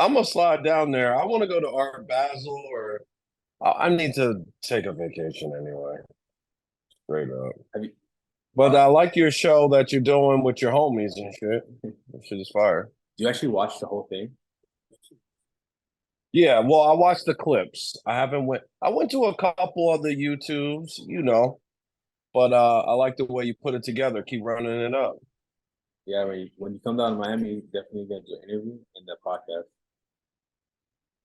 I'm gonna slide down there. I want to go to Art Basel, or I need to take a vacation anyway. Straight up. Have you? But Uh, I like your show that you're doing with your homies and shit. That shit is fire. do you actually watch the whole thing? Yeah, well, I watched the clips. I haven't went. I went to a couple of the YouTubes, but I like the way you put it together. Keep running it up. Yeah, when you come down to Miami, you definitely get your interview and the podcast.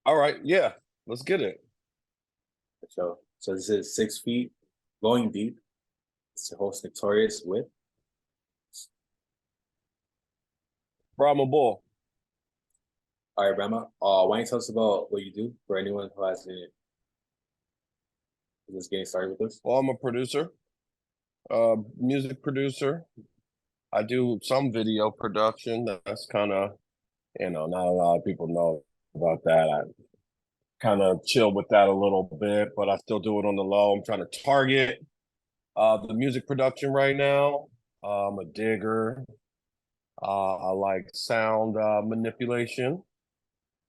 All right, yeah, let's get it. So this is 6 feet, going deep. It's your host Torius with. Bhramabull. All right, Rama. Why don't you tell us about what you do for anyone who hasn't just getting started with this? Well, I'm a producer, music producer. I do some video production. That's kind of, not a lot of people know about that. I kind of chill with that a little bit, but I still do it on the low. I'm trying to target the music production right now. I'm a digger. I like sound manipulation,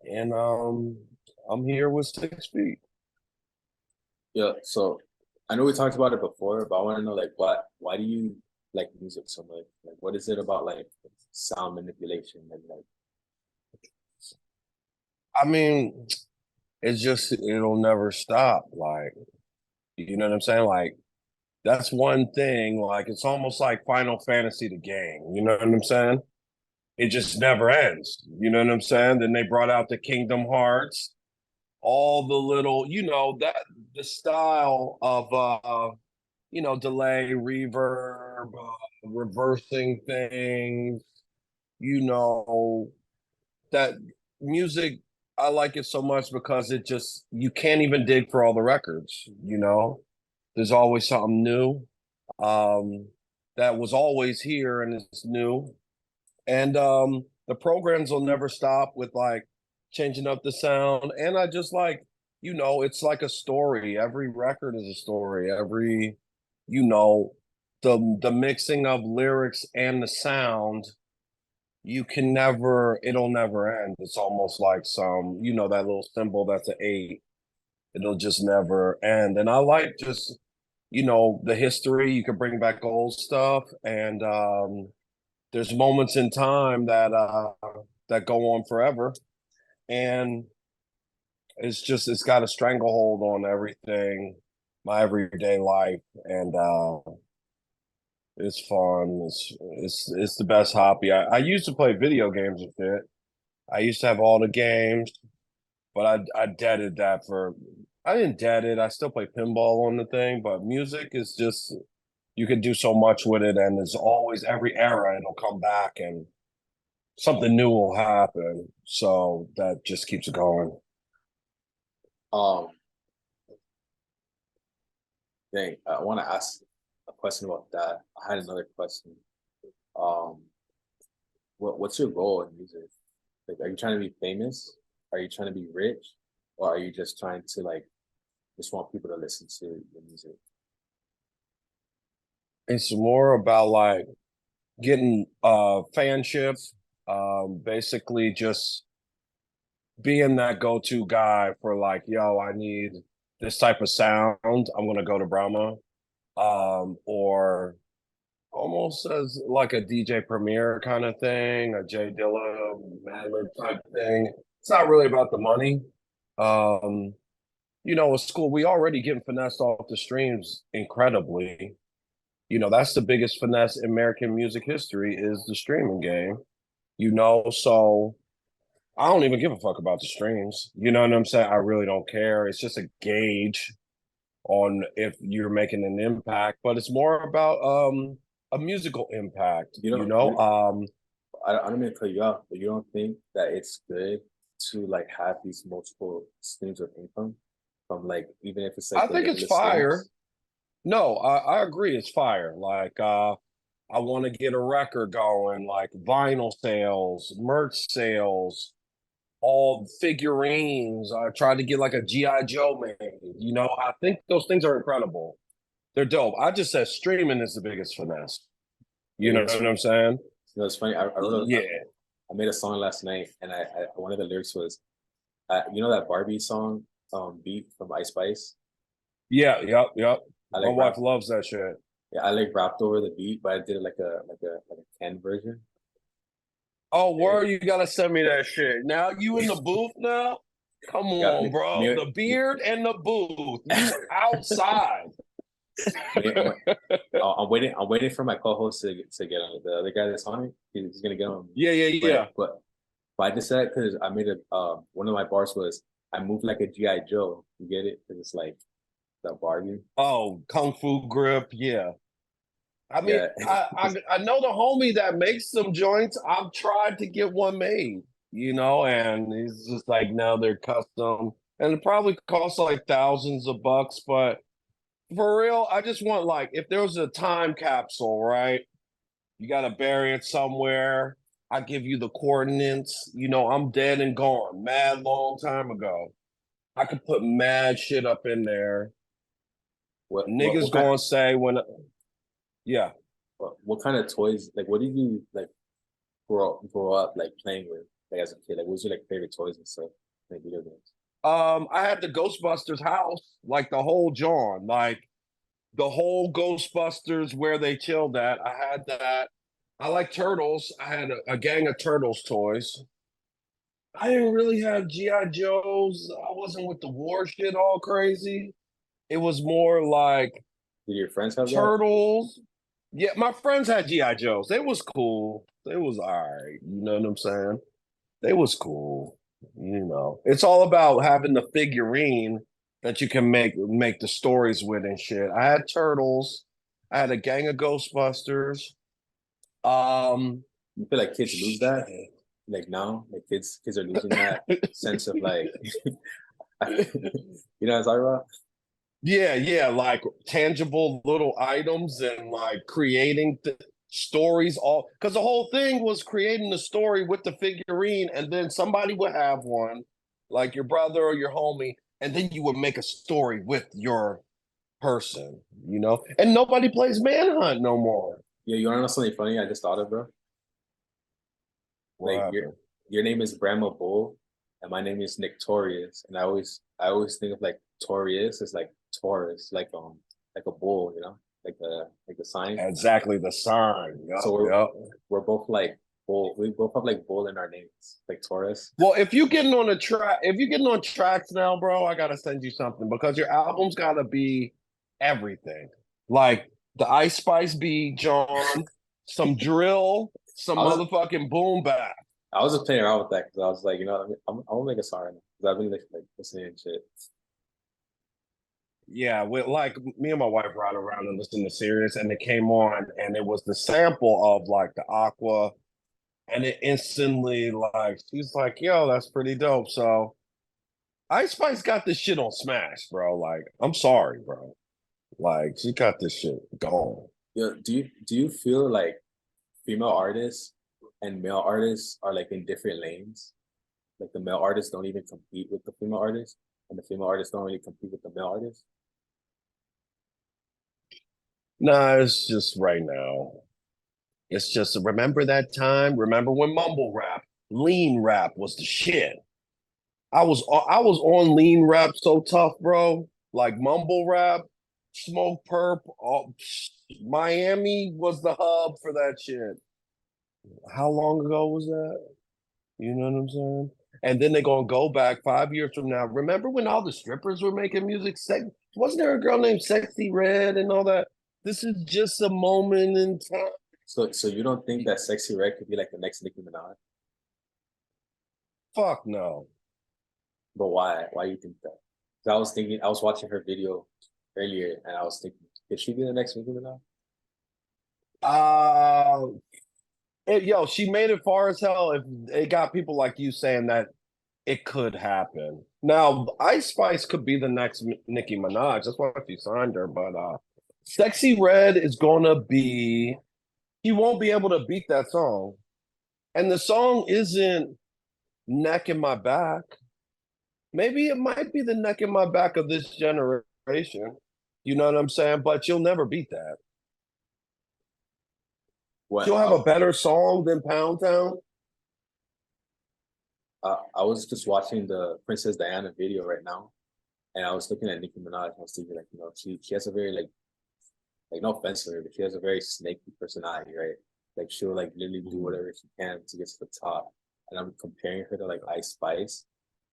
and I'm here with 6 feet. Yeah. So I know we talked about it before, but I want to know like why do you like music so much? Like what is it about like sound manipulation and like I mean, it's just it'll never stop. Like, you know what I'm saying? Like, that's one thing. Like, it's almost like Final Fantasy the game. You know what I'm saying? It just never ends. You know what I'm saying? Then they brought out the Kingdom Hearts, all the little, that the style of delay, reverb, reversing things, you know, that music. I like it so much because it just you can't even dig for all the records. There's always something new um that was always here and it's new. And the programs will never stop with like changing up the sound. And I just like, it's like a story. Every record is a story. Every, you know, the mixing of lyrics and the sound, it'll never end. It's almost like that little symbol that's an eight. It'll just never end. And I like just, the history. You can bring back old stuff, and there's moments in time that go on forever, and it's got a stranglehold on everything, my everyday life, and it's fun. It's the best hobby. I used to play video games with it. I used to have all the games, but I deaded that for. I didn't dead it. I still play pinball on the thing, but music is just you can do so much with it, and there's always every era it'll come back and something new will happen. So that just keeps it going. um dang, I want to ask a question about that. I had another question. Um what's your goal in music? Like are you trying to be famous? Are you trying to be rich? Or are you just trying to like just want people to listen to your music? It's more about like getting fanship, basically just being that go-to guy for like, yo, I need this type of sound. I'm gonna go to Brahma. Or almost as like a DJ Premier kind of thing, a Jay Dilla, Madlib type thing. It's not really about the money. Um, with school, we already getting finessed off the streams incredibly. That's the biggest finesse in American music history is the streaming game. So I don't even give a fuck about the streams. You know what I'm saying? I really don't care. It's just a gauge on if you're making an impact, but it's more about a musical impact, You you know, know? I don't mean to cut you off, but you don't think that it's good to like have these multiple streams of income from like even if it's like I the think it's littlest fire. things? No, I agree it's fire. Like I want to get a record going, like vinyl sales, merch sales, all figurines. I tried to get like a GI Joe made. I think those things are incredible. They're dope. I just said streaming is the biggest finesse. It You know is. what I'm saying? It's funny. I wrote Yeah. I made a song last night, and one of the lyrics was, you know that Barbie song, beat from Ice Spice. Yeah, yep, yep. I My like wife rap. loves that shit. Yeah, I like rapped over the beat, but I did it like a Ken version. Oh, Yeah, word, you gotta send me that shit. Now you in the booth now? Come got on, bro. The me, beard and the booth. You outside. me, I'm waiting. I'm waiting for my co-host to get on it. The other guy that's on it, he's gonna get on. Yeah, yeah, yeah. But I just said because I made a one of my bars was I move like a GI Joe. You get it? Because it's like the bargain. Oh, Kung Fu Grip, yeah. I mean, Yeah, I know the homie that makes some joints. I've tried to get one made, and he's just like, no, they're custom. And it probably costs like thousands of bucks, but for real, I just want like if there was a time capsule, right? You gotta bury it somewhere. I give you the coordinates. I'm dead and gone, mad long time ago. I could put mad shit up in there. Niggas what kind gonna say when, yeah. what kind of toys like what did you like grow up like playing with like as a kid? Like what's your like favorite toys and stuff? Like video games. I had the Ghostbusters house, like the whole John, like the whole Ghostbusters where they chilled at. I had that. I like turtles. I had a gang of turtles toys. I didn't really have GI Joes. I wasn't with the war shit all crazy. It was more like Did your friends have that? turtles. Yeah, my friends had GI Joes. They was cool. They was all right. You know what I'm saying? They was cool. It's all about having the figurine that you can make the stories with and shit. I had turtles. I had a gang of Ghostbusters. You feel like kids lose that? Like now, like kids are losing that sense of like you know what I'm talking about? Yeah, yeah, like tangible little items and like creating stories all because the whole thing was creating the story with the figurine and then somebody would have one like your brother or your homie and then you would make a story with your person. And nobody plays manhunt no more. Yeah, you wanna know something funny? I just thought of, bro. What Like happened? your name is Bhramabull, and my name is Nick Torius, and I always think of like Torius as like Taurus, like a bull, like a sign. Exactly the sign. Yup, So yup. we're both like bull. We both have like bull in our names, like Taurus. Well, if you're getting on tracks now, bro, I gotta send you something because your album's gotta be everything. Like the Ice Spice beat, John, some drill, some I was motherfucking boom bap. I was just playing around with that because I was like, I'm gonna make a song right now because I've been like listening and shit. Yeah, with like me and my wife ride around and listen to Sirius, and it came on, and it was the sample of like the Aqua, and it instantly like she's like, "Yo, that's pretty dope." So Ice Spice got this shit on Smash, bro. Like, I'm sorry, bro. Like, she got this shit going. Yeah, do you feel like female artists and male artists are like in different lanes? Like the male artists don't even compete with the female artists, and the female artists don't really compete with the male artists. Nah, it's just right now. It's just remember that time. Remember when mumble rap, lean rap was the shit. I was on lean rap so tough, bro. Like mumble rap, smoke perp. Miami was the hub for that shit. How long ago was that? You know what I'm saying? And then they're gonna go back 5 years from now. Remember when all the strippers were making music? Wasn't there a girl named Sexy Red and all that? This is just a moment in time. So you don't think that Sexy Red could be like the next Nicki Minaj? Fuck no. But why? Why do you think that? 'Cause I was thinking, I was watching her video earlier, and I was thinking, could she be the next Nicki Minaj? Uh yo, she made it far as hell. If it got people like you saying that it could happen. Now, Ice Spice could be the next Nicki Minaj. That's why she signed her. But Sexy Red is gonna be. He won't be able to beat that song, and the song isn't "Neck in My Back." Maybe it might be the neck in my back of this generation. You know what I'm saying? But you'll never beat that. What? She'll have a better song than Pound Town. I was just watching the Princess Diana video right now, and I was looking at Nicki Minaj. And I was thinking, like, she has a very like no offense to her, but she has a very snaky personality, right? Like she'll like literally do whatever she can to get to the top. And I'm comparing her to like Ice Spice,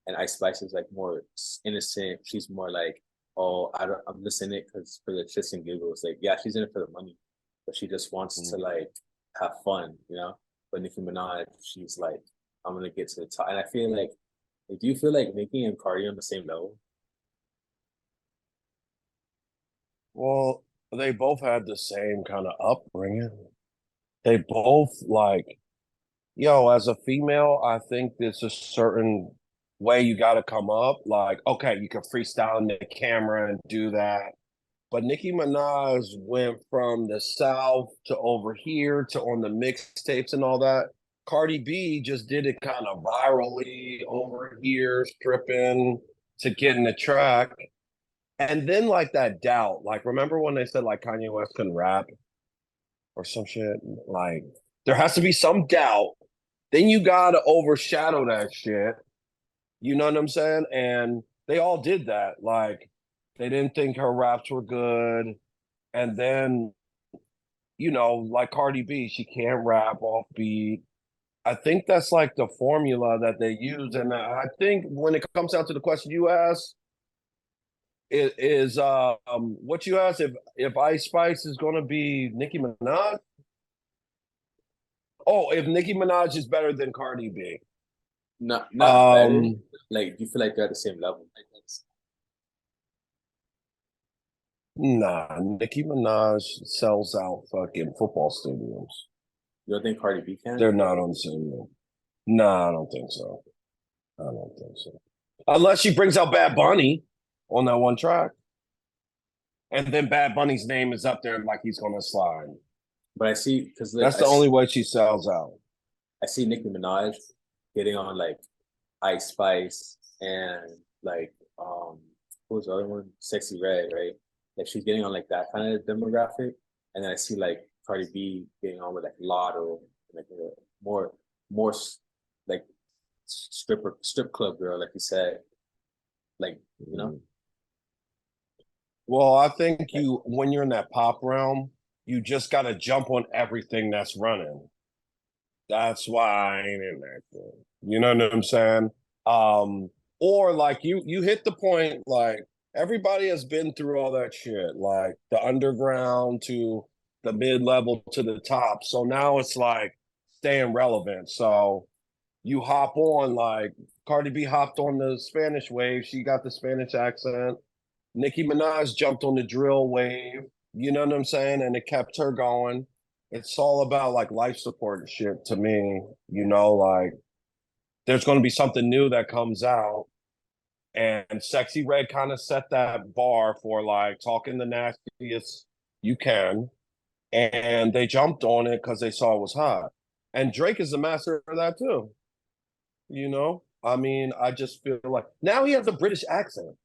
and Ice Spice is like more innocent. She's more like, oh, I'm just in it because for the shits and giggles. Like, yeah, she's in it for the money, but she just wants to like have fun, you know. But Nicki Minaj, she's like, I'm gonna get to the top, and I feel like, do you feel like Nicki and Cardi on the same level? Well, they both had the same kind of upbringing. They both like, yo, as a female, I think there's a certain way you got to come up. Like, okay, you can freestyle in the camera and do that. But Nicki Minaj went from the South to over here to on the mixtapes and all that. Cardi B just did it kind of virally over here, stripping to get in the track. And then like that doubt, like remember when they said like Kanye West couldn't rap or some shit? Like there has to be some doubt. Then you gotta overshadow that shit. You know what I'm saying? And they all did that. Like they didn't think her raps were good. And then, like Cardi B, she can't rap off beat. I think that's like the formula that they use. And I think when it comes down to the question you asked, it is what you asked if Ice Spice is gonna be Nicki Minaj. Oh, if Nicki Minaj is better than Cardi B. Not better. Um Like, do you feel like they're at the same level? nah, Nicki Minaj sells out fucking football stadiums. You don't think Cardi B can? They're not on the same level. Nah, I don't think so. I don't think so. Unless she brings out Bad Bunny on that one track. And then Bad Bunny's name is up there like he's gonna slide. But I see because That's the only way she sells out. I see Nicki Minaj getting on like Ice Spice and like who was the other one? Sexy Red, right? Like she's getting on like that kind of demographic, and then I see like Cardi B getting on with like Lotto, like a more like strip club girl, like you said, like you know. Well, I think you when you're in that pop realm, you just gotta jump on everything that's running. That's why I ain't in that thing. You know what I'm saying? Or like you hit the point, like everybody has been through all that shit, like the underground to the mid-level to the top. So now it's like staying relevant. So you hop on like Cardi B hopped on the Spanish wave. She got the Spanish accent. Nicki Minaj jumped on the drill wave. You know what I'm saying? And it kept her going. It's all about like life support and shit to me. Like there's going to be something new that comes out. And Sexy Red kind of set that bar for like talking the nastiest you can. And they jumped on it because they saw it was hot. And Drake is a master of that too. I mean, I just feel like now he has a British accent.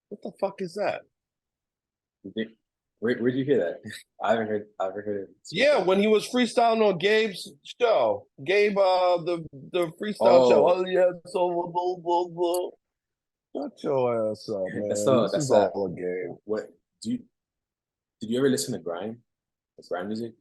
What the fuck is that? Where'd you hear that? I haven't heard it. Yeah, when he was freestyling on Gabe's show, Gabe, the freestyle show. Oh, Oh yeah, so blah, blah, blah. Shut your ass up, man. This that's is that. all a game. What do you did you ever listen to grime? Like grime music?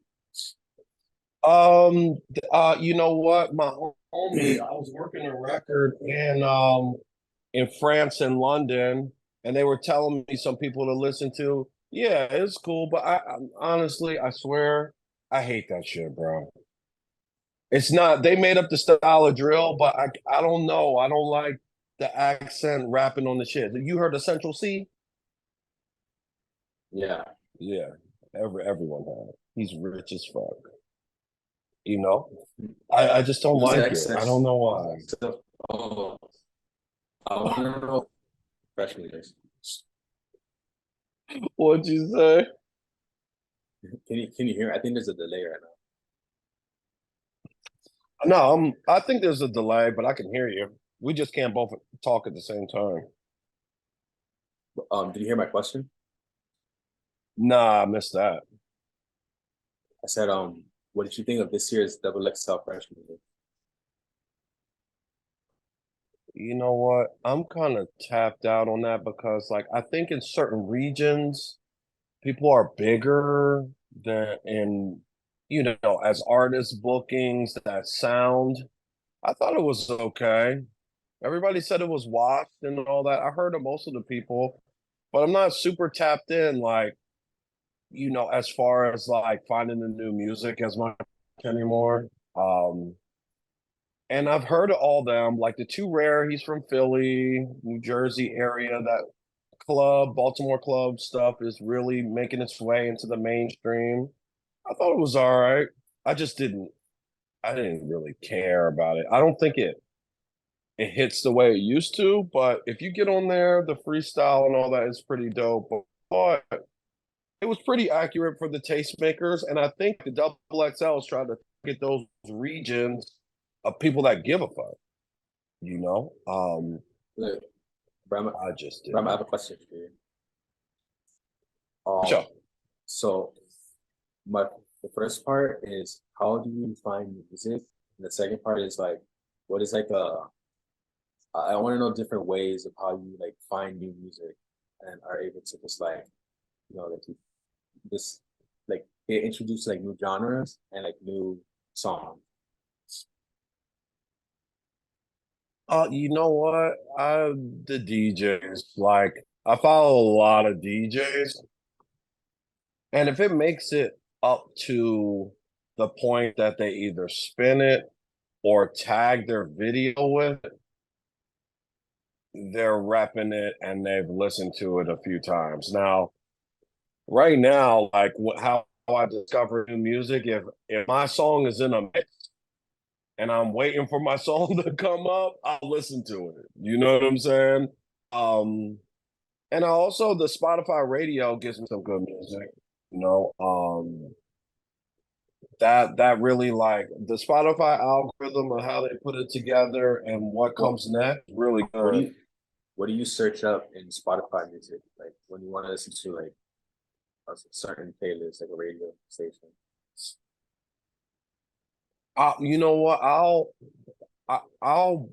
You know what? My homie, I was working a record in France and London, and they were telling me some people to listen to. Yeah, it's cool, but I honestly, I swear, I hate that shit, bro. It's not. They made up the style of drill, but I don't know. I don't like the accent rapping on the shit. You heard of Central C? Yeah. Yeah, everyone had it. He's rich as fuck. You know, I just don't Who's like it. I don't access? know why. So, oh, I want to know freshman years. What'd you say? Can you hear? I think there's a delay right No, I think there's a delay, but I can hear you. We just can't both talk at the same time. now. Did you hear my question? Nah, I missed that. I said, what did you think of this year's double XL freshman year? You know what? I'm kind of tapped out on that because, like, I think in certain regions, people are bigger than in, as artist bookings, that sound. I thought it was okay. Everybody said it was washed and all that. I heard of most of the people, but I'm not super tapped in, like, as far as like finding the new music as much anymore. And I've heard of all them, like the Too Rare, he's from Philly, New Jersey area. That club, Baltimore club stuff is really making its way into the mainstream. I thought it was all right. I just I didn't really care about it. I don't think it hits the way it used to, but if you get on there, the freestyle and all that is pretty dope. But it was pretty accurate for the tastemakers, and I think the double XL is trying to get those regions of people that give a fuck. You know, Look, Brahma, I just Brahma, I didn't. have a question for you. Sure. So my the first part is how do you find music? And the second part is like, what is like a I want to know different ways of how you like find new music and are able to just like, like you this like get introduced to like new genres and like new songs. You know what? The DJs, like, I follow a lot of DJs, and if it makes it up to the point that they either spin it or tag their video with it, they're repping it and they've listened to it a few times. Now, right now, like how I discover new music, if my song is in a mix and I'm waiting for my song to come up, I'll listen to it. You know what I'm saying? Um, and I also the Spotify radio gives me some good music. You know, that really like the Spotify algorithm and how they put it together and what What comes next, really what do good. you search up in Spotify music? Like when you want to listen to like a certain playlist, like a radio station. You know what? I'll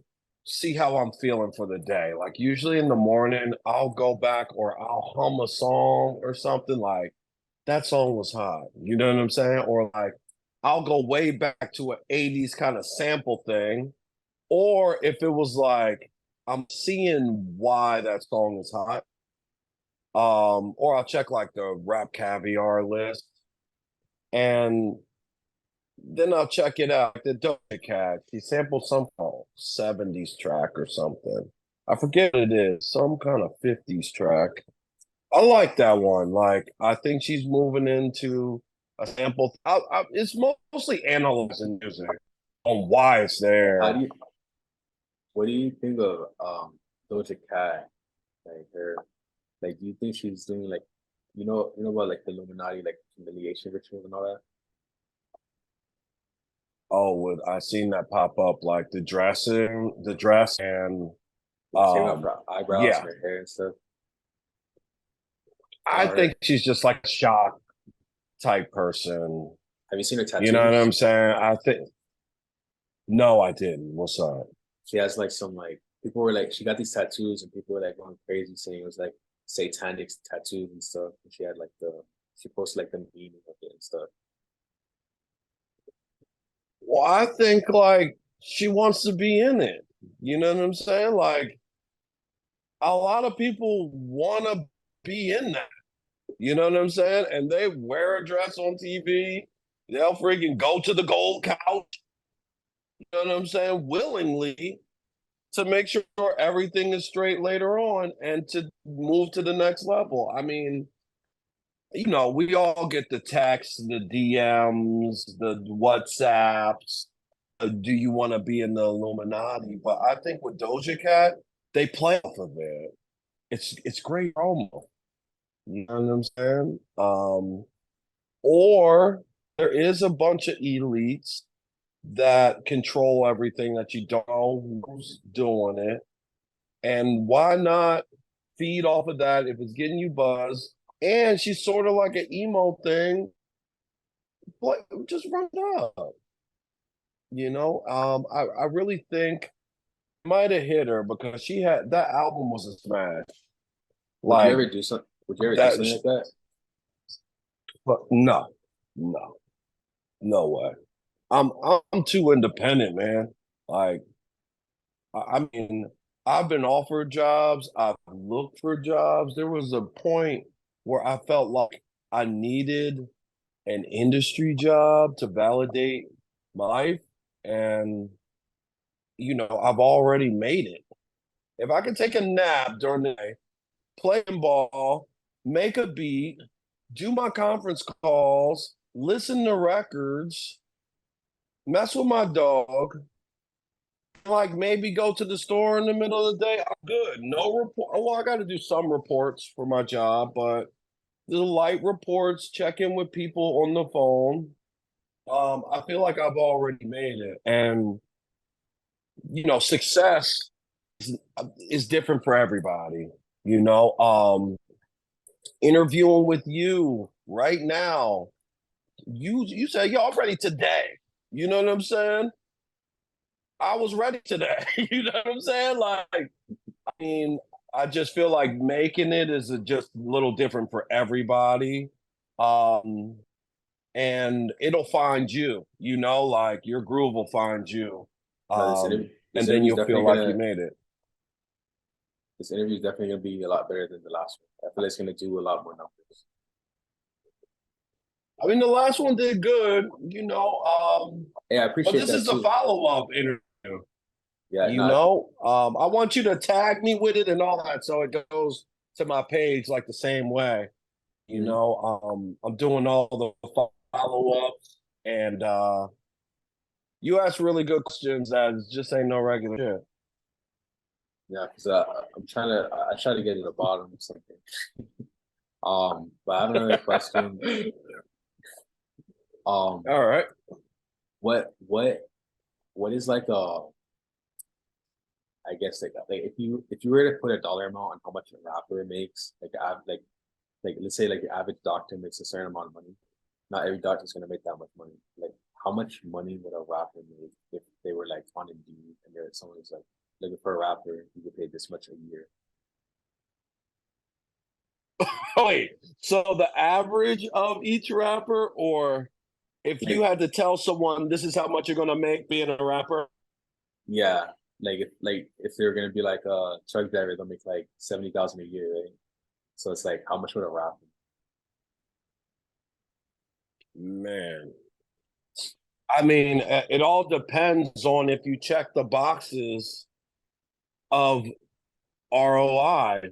see how I'm feeling for the day. Like usually in the morning, I'll go back or I'll hum a song or something like that song was hot. You know what I'm saying? Or like I'll go way back to an 80s kind of sample thing. Or if it was like I'm seeing why that song is hot. Or I'll check like the rap caviar list and then I'll check it out. The Doja Cat, she sampled some 70s track or something. I forget what it is, some kind of 50s track. I like that one. Like, I think she's moving into a sample. It's mostly analyzing music on why it's How there. do you what do you think of Doja Cat? Like her like do you think she's doing like you know about like the Illuminati like humiliation rituals and all that? Oh, I seen that pop up like the dress, and Like shaving off um, her eyebrows yeah, and her hair and stuff. I Her think she's just like a shock type person. have you seen her You know what tattoos? I'm saying? I think no, I didn't. What's up? She has like some like people were like she got these tattoos and people were like going crazy saying it was like satanic tattoos and stuff. And she had like the she posted like the meaning of it and stuff. Well, I think like she wants to be in it. You know what I'm saying? Like a lot of people want to be in that. You know what I'm saying? And they wear a dress on TV. They'll freaking go to the gold couch. You know what I'm saying? Willingly to make sure everything is straight later on and to move to the next level. I mean, we all get the texts, the DMs, the WhatsApps. Do you want to be in the Illuminati? But I think with Doja Cat, they play off of it. It's great promo. You know what I'm saying? Or there is a bunch of elites that control everything that you don't know who's doing it. And why not feed off of that if it's getting you buzz? And she's sort of like an emo thing. But just run it up. I really think might have hit her because she had that album was a smash. Would you Like ever do something? Would you ever do that, something like that? but no, no, no way. I'm too independent, man. Like I mean, I've been offered jobs. I've looked for jobs. There was a point where I felt like I needed an industry job to validate my life, and I've already made it. If I can take a nap during the day, playing ball, make a beat, do my conference calls, listen to records, mess with my dog, like maybe go to the store in the middle of the day, I'm good. No report. Well, I got to do some reports for my job, but the light reports, check in with people on the phone. I feel like I've already made it, and success is different for everybody. Interviewing with you right now, you say you're ready today. You know what I'm saying? I was ready today. You know what I'm saying? Like, I mean, I just feel like making it is just a little different for everybody. Um, and it'll find you, like your groove will find you. No, And this then interview is you'll feel definitely like you gonna made it. this interview is definitely gonna be a lot better than the last one. I feel like it's gonna do a lot more numbers. I mean, the last one did good, Yeah, I but appreciate this that is the too. follow-up interview. Yeah, no, I want you to tag me with it and all that so it goes to my page like the same way. mhm. I'm doing all the follow-ups, and you ask really good questions that just ain't no regular shit. Yeah, because I try to get to the bottom of something. But I have another question. Um, All right. what what what is like I guess like if you were to put a dollar amount on how much a rapper makes, like let's say like the average doctor makes a certain amount of money. Not every doctor is gonna make that much money. Like how much money would a rapper make if they were like on Indeed and there someone was like looking for a rapper, you get paid this much a year. Wait, so the average of each rapper, or if you Like had to tell someone this is how much you're gonna make being a rapper? yeah, like if they're gonna be like a truck driver, they'll make like 70,000 a year, right? So it's like how much would a rapper? Man, I mean, it all depends on if you check the boxes of ROI.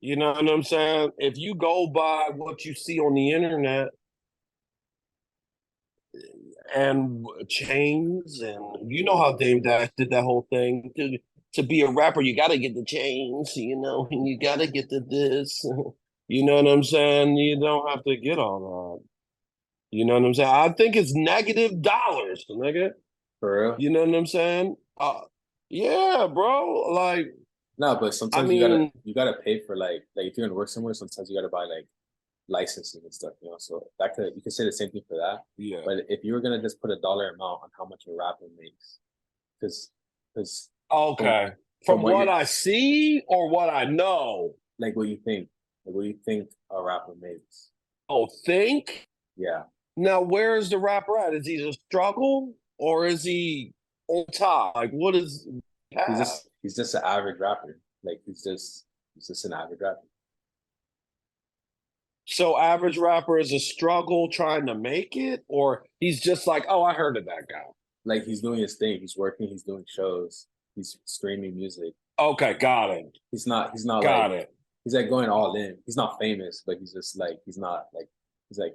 You know what I'm saying? If you go by what you see on the internet and chains, and you know how Dame Dash did that whole thing to be a rapper, you got to get the chains, and you got to get the this. You know what I'm saying? You don't have to get all that. You know what I'm saying? I think it's negative dollars, nigga. For real? You know what I'm saying? Yeah, bro. Like, No, but I sometimes mean, you gotta pay for like if you're gonna work somewhere, sometimes you gotta buy like licensing and stuff, you know. So that could you could say the same thing for that. yeah. But if you were gonna just put a dollar amount on how much a rapper makes, because because from Okay. from From what what you're I see or what I know, like what you think, like what you think a rapper makes. oh, think. Yeah, Now, where is the rapper at? Is he a struggle or is he on top? Like, what is have? he's just an average rapper. Like he's just an average rapper. So, average rapper is a struggle trying to make it, or he's just like, oh, I heard of that guy. Like he's doing his thing. He's working. He's doing shows. He's streaming music. Okay, got it. He's not like Got it. he's like going all in. He's not famous, but he's just like he's like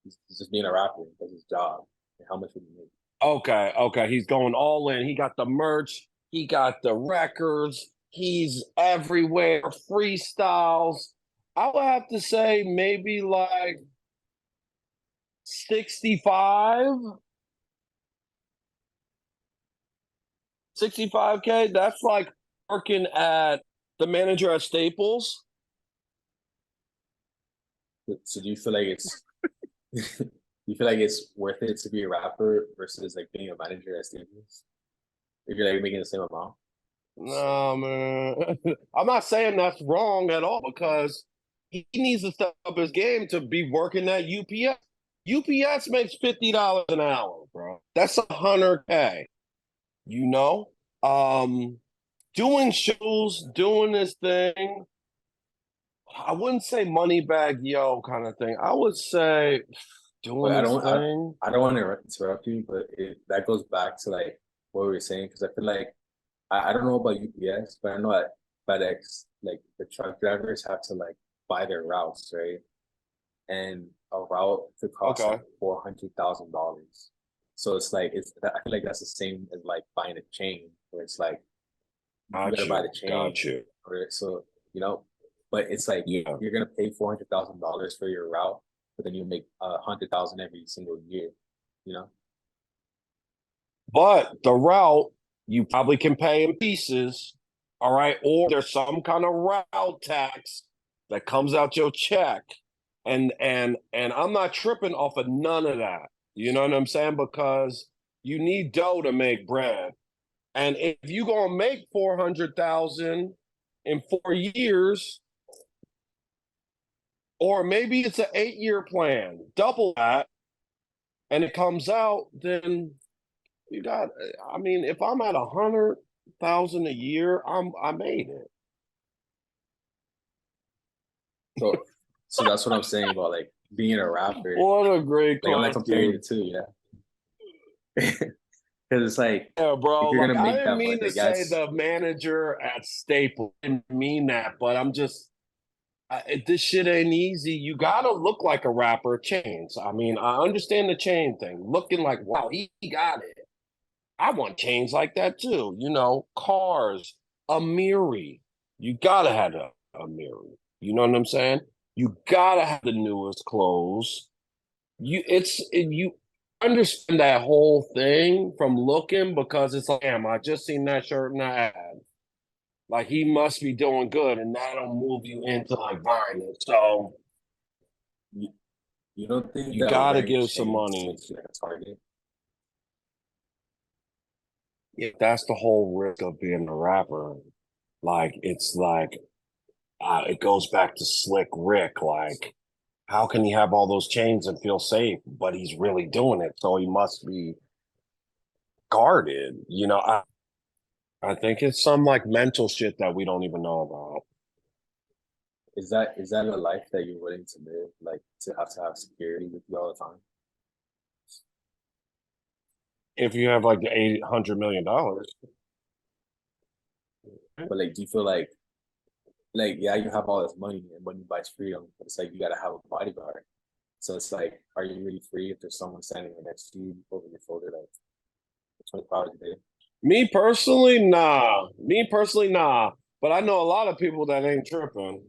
he's just being a rapper. That's his job. And how much would he make? Okay, okay. He's going all in. He got the merch, he got the records, he's everywhere, freestyles. I would have to say maybe like 65, 65K. That's like working at the manager at Staples. So do you feel like it's you feel like it's worth it to be a rapper versus like being a manager at Staples? If you're like making the same amount. No, man. I'm not saying that's wrong at all because he needs to step up his game to be working at UPS. UPS makes $50 an hour, bro. That's 100K. You know, doing shows, doing this thing. I wouldn't say money bag yo kind of thing. I would say doing But this thing. I don't want to interrupt you, but that goes back to like what we were saying because I feel like I don't know about UPS, but I know at FedEx, like the truck drivers have to like buy their routes, right? And a route could cost Okay, like $400,000. So it's like I feel like that's the same as like buying a chain, where it's like you got gotta buy the you, chain, got you. or so you know. But it's like Yeah, you're gonna pay $400,000 for your route, but then you make 100,000 every single year, you know. but the route you probably can pay in pieces. All right, or there's some kind of route tax that comes out your check, and I'm not tripping off of none of that. You know what I'm saying? Because you need dough to make bread. And if you gonna make 400,000 in 4 years, or maybe it's an 8 year plan, double that, and it comes out, then you got. I mean, if I'm at 100,000 a year, I made it. So so that's what I'm saying about like being a rapper. What a great Like I'm not comparing question. the two, yeah. Because it's like Yeah, if bro. you're Like gonna I make didn't that mean money, to I say guess. the manager at Staples. I didn't mean that, but I'm just this shit ain't easy. You gotta look like a rapper. Chains. I mean, I understand the chain thing. Looking like, wow, he got it. I want chains like that too. You know, cars, a Miri. You gotta have a Miri. You know what I'm saying? You gotta have the newest clothes. You understand that whole thing from looking because it's like, damn, I just seen that shirt in the ad. Like he must be doing good, and that'll move you into like buying it. So You, you don't think you that gotta wearing give some chains money. makes you like a target? Yeah, that's the whole risk of being a rapper. Like it's like it goes back to Slick Rick. Like, how can he have all those chains and feel safe, but he's really doing it? So he must be guarded. I think it's some like mental shit that we don't even know about. Is that a life that you're willing to live? Like to have security with you all the time? If you have like $800 million, But like, do you feel like yeah, you have all this money and money buys freedom, but it's like you gotta have a bodyguard. So it's like, are you really free if there's someone standing right next to you over your shoulder like 24 hours a day? me personally, nah. Me personally, nah. But I know a lot of people that ain't tripping.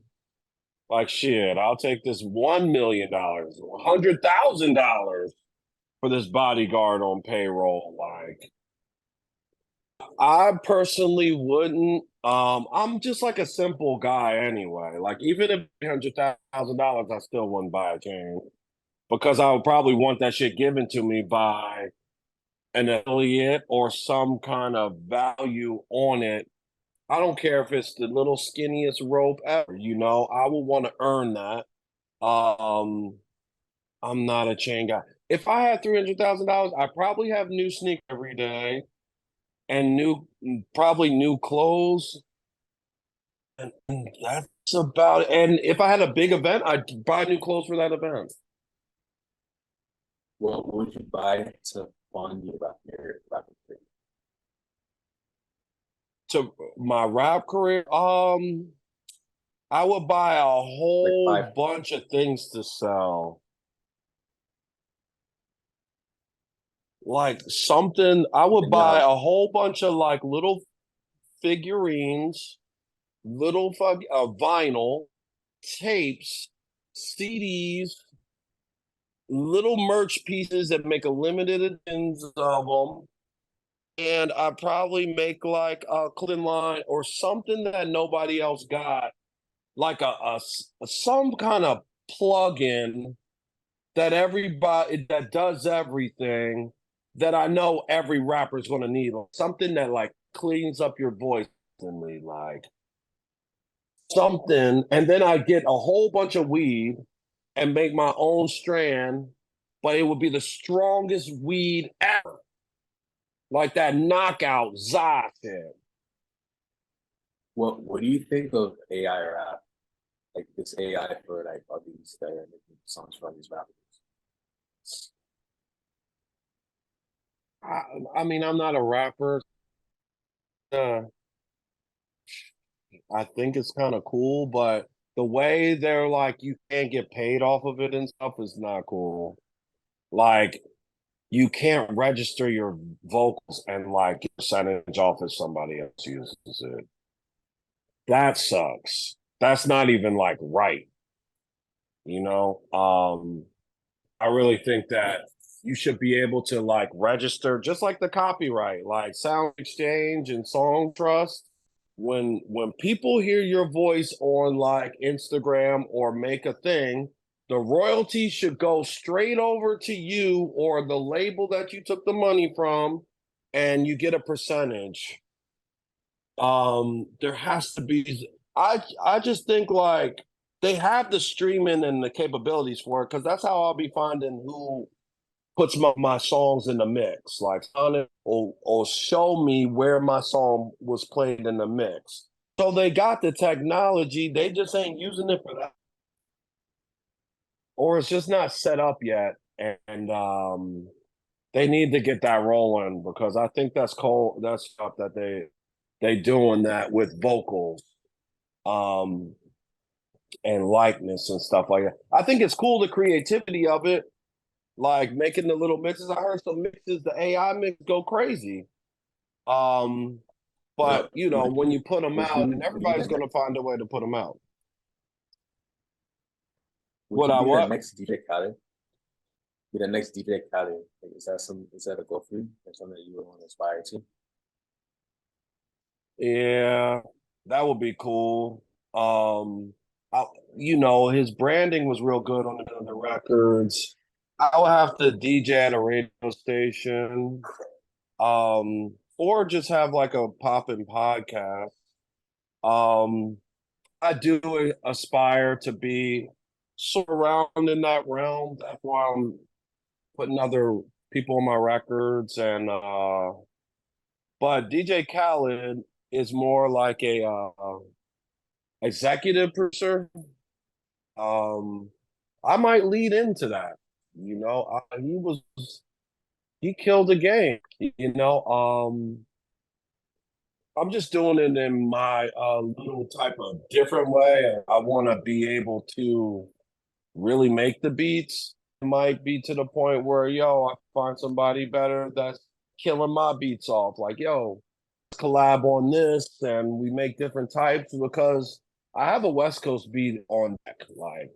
Like shit, I'll take this $1 million, $100,000 for this bodyguard on payroll. Like I personally wouldn't. I'm just like a simple guy anyway. Like even if $100,000, I still wouldn't buy a chain because I would probably want that shit given to me by an affiliate or some kind of value on it. I don't care if it's the little skinniest rope ever. I would want to earn that. Um, I'm not a chain guy. If I had $300,000, I probably have new sneakers every day and probably new clothes. And that's about it. And if I had a big event, I'd buy new clothes for that event. What would you buy to fund your rapper career? To my rap career, I would buy a Like five, whole bunch of things to sell. Like something, I would then you buy have a whole bunch of like little figurines, little vinyl, tapes, CDs, little merch pieces that make a limited editions of them. And I probably make like a clothing line or something that nobody else got, like some kind of plug-in that everybody that does everything that I know every rapper is going to need. Something that like cleans up your voice instantly, like something. And then I get a whole bunch of weed and make my own strand, but it would be the strongest weed ever. Like that knockout Zod shit. What do you think of AI rap? Like this AI for like all these that are making songs for all these rappers. I mean, I'm not a rapper. Uh, I think it's kind of cool, but the way they're like, you can't get paid off of it and stuff is not cool. Like, you can't register your vocals and like get a percentage off if somebody else uses it. That sucks. That's not even like right, you know? I really think that you should be able to like register just like the copyright, like Sound Exchange and Song Trust. When people hear your voice on like Instagram or make a thing, the royalty should go straight over to you or the label that you took the money from, and you get a percentage. There has to be. I just think like they have the streaming and the capabilities for it because that's how I'll be finding who puts my songs in the mix. Like or show me where my song was played in the mix. So they got the technology, they just ain't using it for that, or it's just not set up yet. And they need to get that rolling because I think that's cool. That's stuff that they doing that with vocals. Um, and likeness and stuff like that. I think it's cool the creativity of it, like making the little mixes. I heard some mixes, the AI mix go crazy. Um, What but you know, when you put them out, and would you everybody's gonna find a way to put them out. would What you I be the what? next DJ Khaled? Be the next DJ Khaled? Like, is that a goal for you? Or something that you would want to aspire to? Yeah, that would be cool. Um, I, you know, his branding was real good on the records. I would have to DJ at a radio station, or just have like a popping podcast. Um, I do aspire to be sort of around in that realm. That's why I'm putting other people on my records and but DJ Khaled is more like a executive producer. Um I might lead into that. You know, he killed the game, you know. I'm just doing it in my little type of different way. I want to be able to really make the beats. It might be to the point where, yo, I find somebody better that's killing my beats off. Like, yo, let's collab on this and we make different types because I have a West Coast beat on deck. Like,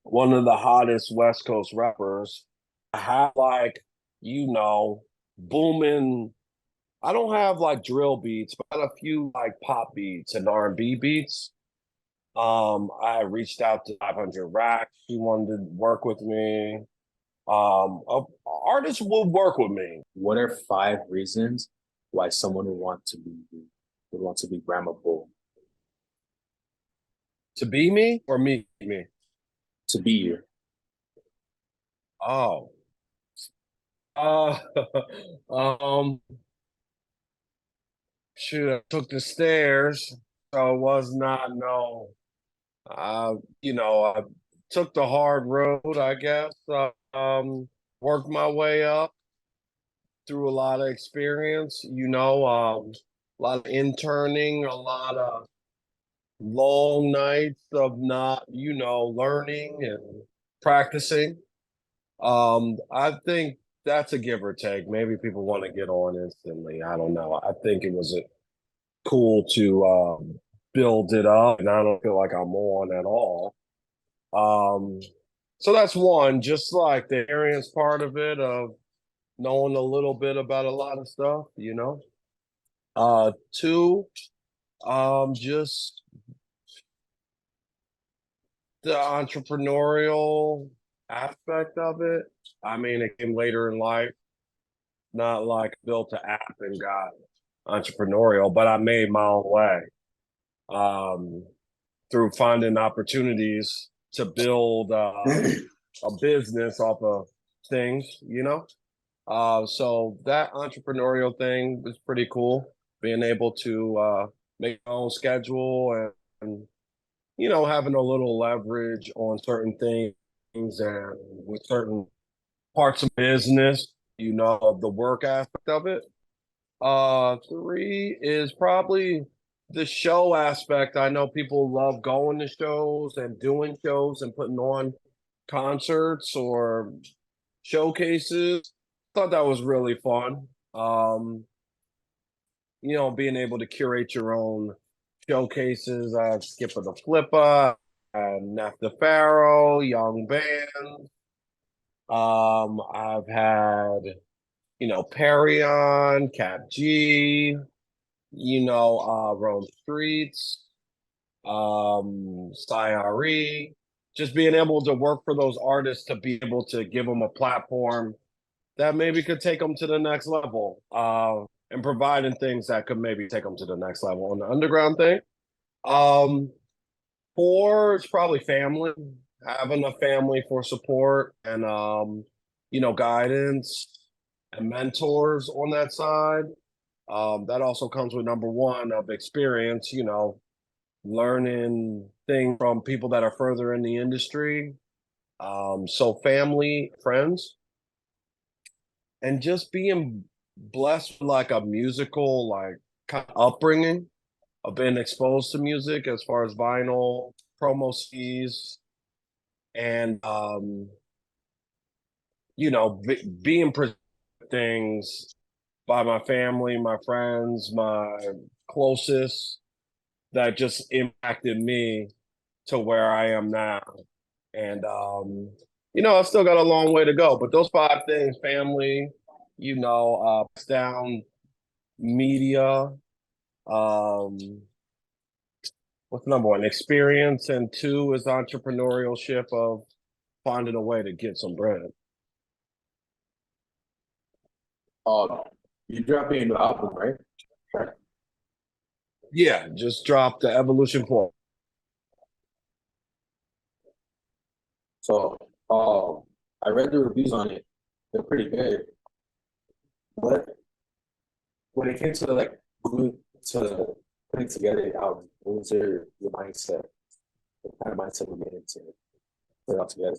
one of the hottest West Coast rappers. I have like, you know, booming. I don't have like drill beats, but I have a few like pop beats and R&B beats. I reached out to 500 Racks. She wanted to work with me. Artists will work with me. What are 5 reasons why someone would want to be Bhramabull? To be me or me? To be you? Oh, uh, um, shoot, I took the stairs, so it was not no. You know, I took the hard road, I guess. Worked my way up through a lot of experience. You know, a lot of interning, a lot of long nights of not, you know, learning and practicing. I think that's a give or take. Maybe people want to get on instantly. I don't know. I think it was cool to build it up, and I don't feel like I'm on at all. Um, so that's one, just like the experience part of it, of knowing a little bit about a lot of stuff, you know. Two, just the entrepreneurial aspect of it. I mean, it came later in life. not like built an app and got entrepreneurial, but I made my own way um, through finding opportunities to build a business off of things, you know? So that entrepreneurial thing was pretty cool, being able to make my own schedule and having a little leverage on certain things and with certain parts of business, the work aspect of it. Three is probably the show aspect. I know people love going to shows and doing shows and putting on concerts or showcases. Thought that was really fun. Being able to curate your own showcases. Skipper the Flipper, Neff the Pharaoh, Young Band. I've had, Perion, Cap G, Rome Streets, Cyre. Just being able to work for those artists to be able to give them a platform that maybe could take them to the next level, and providing things that could maybe take them to the next level on the underground thing. Um, Four is probably family, having a family for support and guidance and mentors on that side. That also comes with number one of experience, learning things from people that are further in the industry. So family, friends, and just being blessed with like a musical like kind of upbringing of being exposed to music as far as vinyl, promo CDs, and being presented things by my family, my friends, my closest that just impacted me to where I am now. And I've still got a long way to go, but those five things, family, down media, um, what's number one? Experience, and two is entrepreneurship of finding a way to get some bread. You're dropping a new album, right? Yeah, just dropped the Evolution 4. So, I read the reviews on it. They're pretty good. What when it came to like to putting together the album, what was your mindset? What kind of mindset we made into put it all together?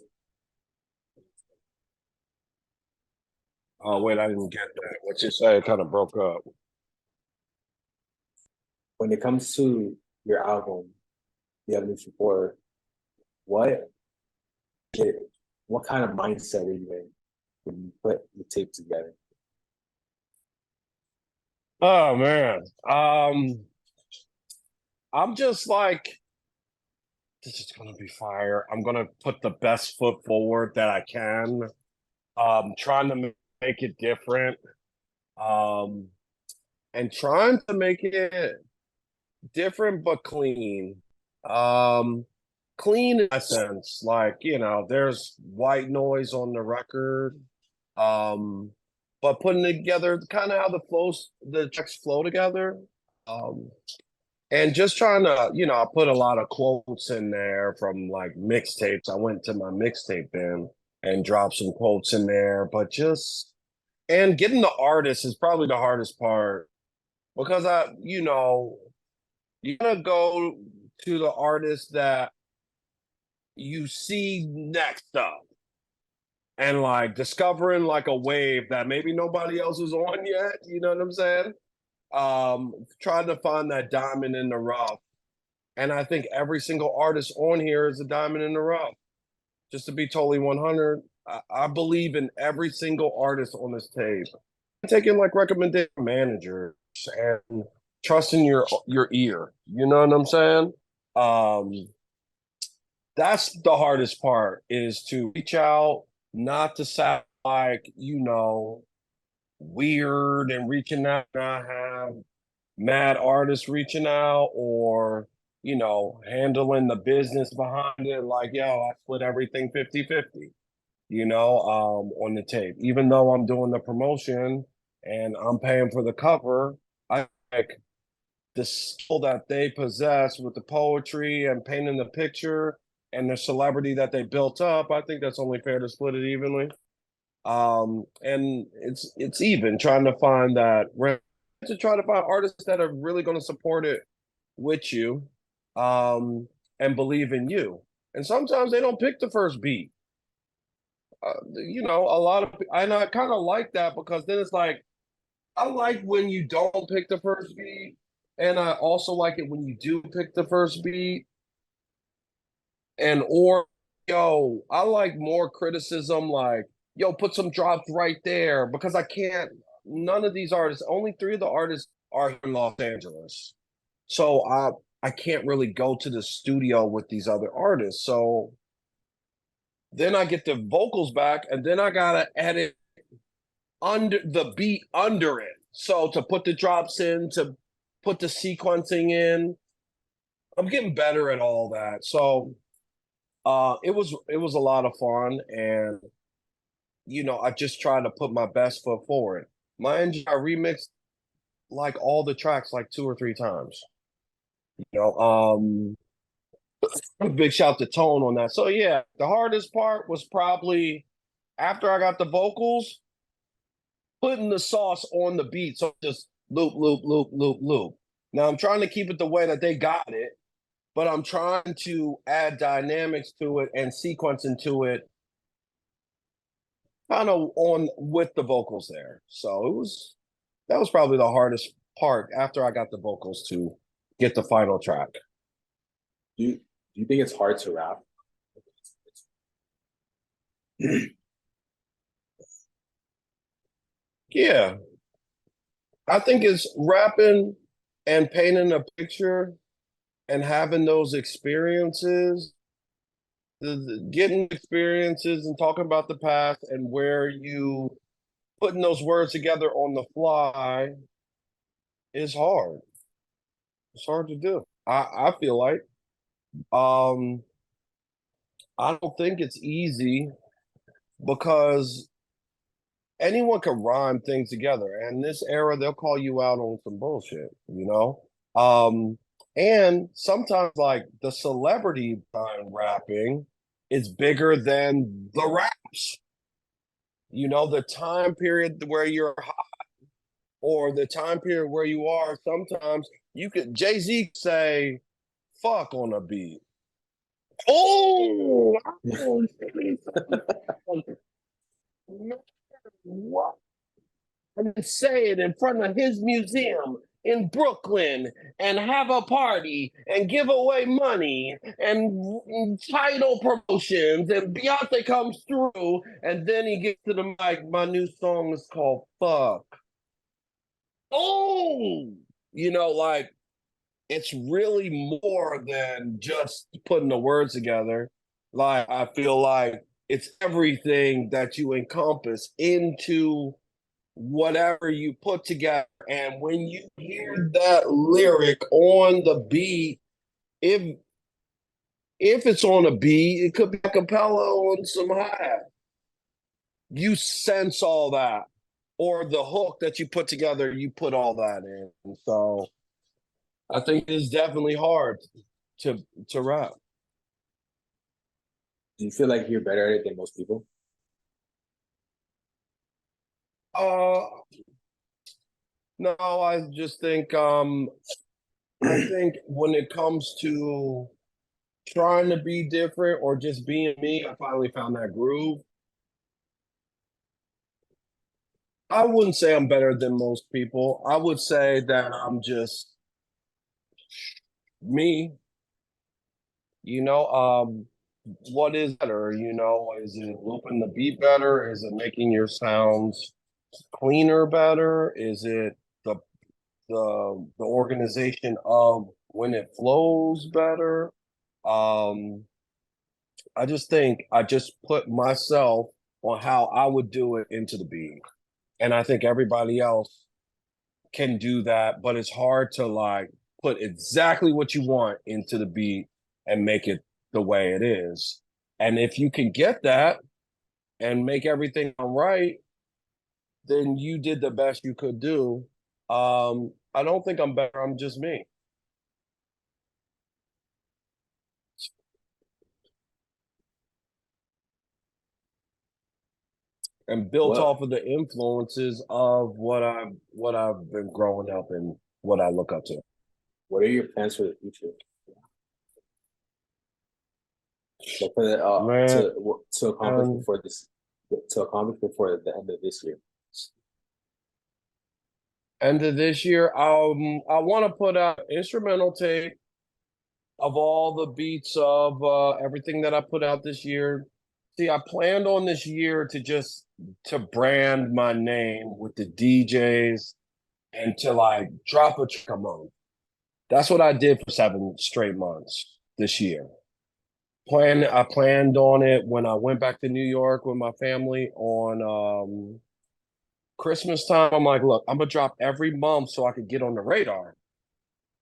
Oh, wait, I didn't get that. What you say? It kind of broke up. When it comes to your album, The Evolution 4, what it, what kind of mindset are you in when you put the tape together? Oh man. I'm just like, this is gonna be fire. I'm gonna put the best foot forward that I can. Trying to make it different. Um, and trying to make it different but clean. Um, Clean in a sense, like, there's white noise on the record. Um, but putting together kind of how the tracks flow together. Um, and just trying to, I put a lot of quotes in there from like mixtapes. I went to my mixtape bin and dropped some quotes in there, but and getting the artist is probably the hardest part because you're gonna go to the artist that you see next up and like discovering like a wave that maybe nobody else is on yet. You know what I'm saying? Trying to find that diamond in the rough. And I think every single artist on here is a diamond in the rough. Just to be totally 100, I believe in every single artist on this tape. Taking like recommendation managers and trusting your ear. You know what I'm saying? Um, that's the hardest part is to reach out, not to sound like, weird and reaching out, not have mad artists reaching out or, handling the business behind it. Like, yo, I split everything 50-50, on the tape. Even though I'm doing the promotion, and I'm paying for the cover, I like the skill that they possess with the poetry and painting the picture and the celebrity that they built up. I think that's only fair to split it evenly. And it's even trying to find that to try to find artists that are really going to support it with you, and believe in you. And sometimes they don't pick the first beat. A lot of, and I kind of like that because then it's like I like when you don't pick the first beat, and I also like it when you do pick the first beat. And or yo, I like more criticism, like yo, put some drops right there because I can't. None of these artists, only three of the artists are in Los Angeles, so I can't really go to the studio with these other artists. So then I get the vocals back, and then I gotta edit under the beat under it. So to put the drops in, to put the sequencing in, I'm getting better at all that. So it was a lot of fun, and I just tried to put my best foot forward. I remixed like all the tracks like two or three times. You know, big shout to Tone on that. So yeah, the hardest part was probably after I got the vocals, putting the sauce on the beat. So just loop, loop, loop, loop, loop. Now I'm trying to keep it the way that they got it, but I'm trying to add dynamics to it and sequence into it kind of on with the vocals there. So that was probably the hardest part after I got the vocals to get the final track. Do you think it's hard to rap? Yeah, I think it's rapping and painting a picture and having those experiences, getting experiences and talking about the past and where you putting those words together on the fly is hard. It's hard to do. I feel like um I don't think it's easy because anyone can rhyme things together. And this era, they'll call you out on some bullshit, you know? And sometimes like the celebrity behind rapping is bigger than the raps. The time period where you're hot or the time period where you are, sometimes you could Jay-Z say fuck on a beat. Oh, what? And say it in front of his museum in Brooklyn and have a party and give away money and title promotions and Beyonce comes through and then he gets to the mic. My new song is called Fuck. Oh, like it's really more than just putting the words together. Like I feel like it's everything that you encompass into whatever you put together. And when you hear that lyric on the beat, if it's on a beat, it could be a cappella on some hi-hat. You sense all that. Or the hook that you put together, you put all that in. And so I think it's definitely hard to rap. Do you feel like you're better at it than most people? Uh no, I just think I think when it comes to trying to be different or just being me, I finally found that groove. I wouldn't say I'm better than most people. I would say that I'm just me, you know. What is better, Is it looping the beat better? Is it making your sounds cleaner better? Is it the the organization of when it flows better? Um, I just think I just put myself on how I would do it into the beat. And I think everybody else can do that, but it's hard to like put exactly what you want into the beat and make it the way it is. And if you can get that and make everything right, then you did the best you could do. I don't think I'm better. I'm just me. And built What off of the influences of what I've been growing up and what I look up to. what are your plans for the future? Like for the, Man, to accomplish before this to accomplish before the end of this year. end of this year, I want to put out instrumental tape of all the beats of everything that I put out this year. See, I planned on this year to just to brand my name with the DJs and to like drop a track a month. That's what I did for 7 straight months this year. I planned on it when I went back to New York with my family on Christmas time. I'm like, look, I'm gonna drop every month so I could get on the radar.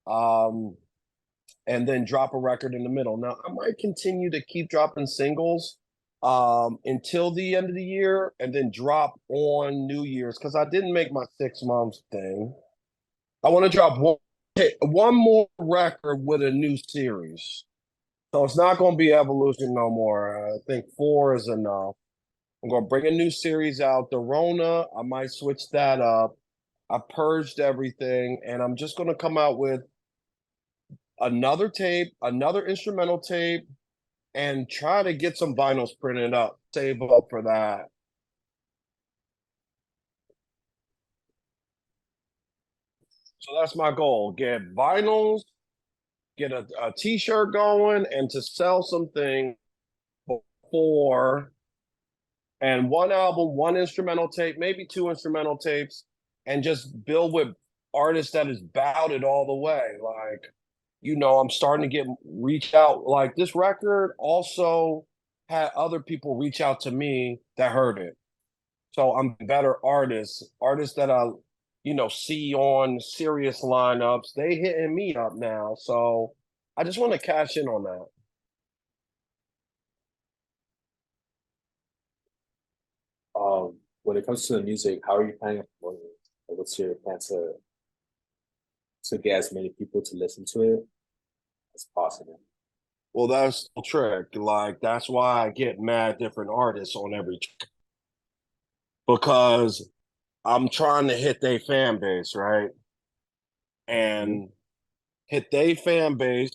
Um, and then drop a record in the middle. Now, I might continue to keep dropping singles until the end of the year and then drop on New Year's because I didn't make my 6 months thing. I want to drop one more record with a new series. So it's not going to be Evolution no more. I think four is enough. I'm going to bring a new series out. The Rona, I might switch that up. I purged everything, and I'm just going to come out with another tape, another instrumental tape, and try to get some vinyls printed up. Save up for that. So that's my goal. Get vinyls, get a t-shirt going, and to sell something before and one album, one instrumental tape, maybe two instrumental tapes, and just build with artists that is about it all the way. Like, I'm starting to get reach out. Like this record also had other people reach out to me that heard it. So I'm better artists that I, see on serious lineups. They hitting me up now. So I just want to cash in on that. When it comes to the music, how are you planning on promoting it? Like, what's your plan to get as many people to listen to it as possible? Well, that's the trick. Like that's why I get mad different artists on every track because I'm trying to hit their fan base, right? Mhm. And hit their fan base.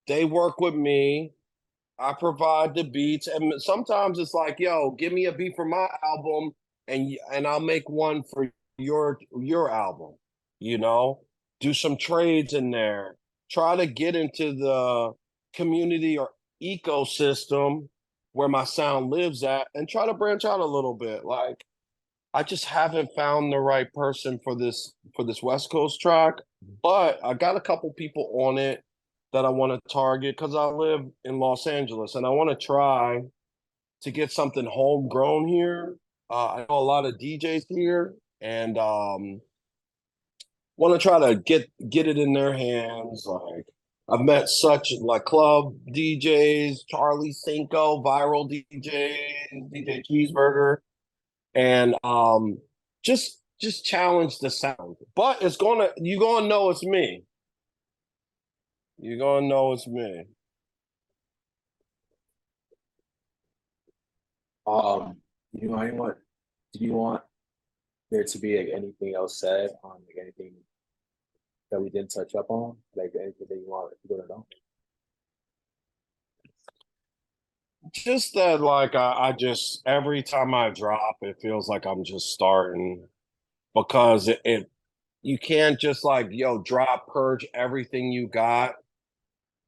They work with me. I provide the beats, and sometimes it's like, "Yo, give me a beat for my album, and I'll make one for your album." You know, do some trades in there. Try to get into the community or ecosystem where my sound lives at, and try to branch out a little bit. Like I just haven't found the right person for this West Coast track, but I got a couple people on it that I want to target because I live in Los Angeles and I want to try to get something homegrown here. I know a lot of DJs here, and want to try to get it in their hands. Like I've met such like club DJs, Charlie Cinco, viral DJs, DJ Cheeseburger, and just challenge the sound. But you're gonna know it's me. You're gonna know it's me. Um, anyone? Do you want there to be like anything else said on like anything that we didn't touch up on? Like anything that you want people to know? Just that like I just every time I drop, it feels like I'm just starting because it you can't just like drop purge everything you got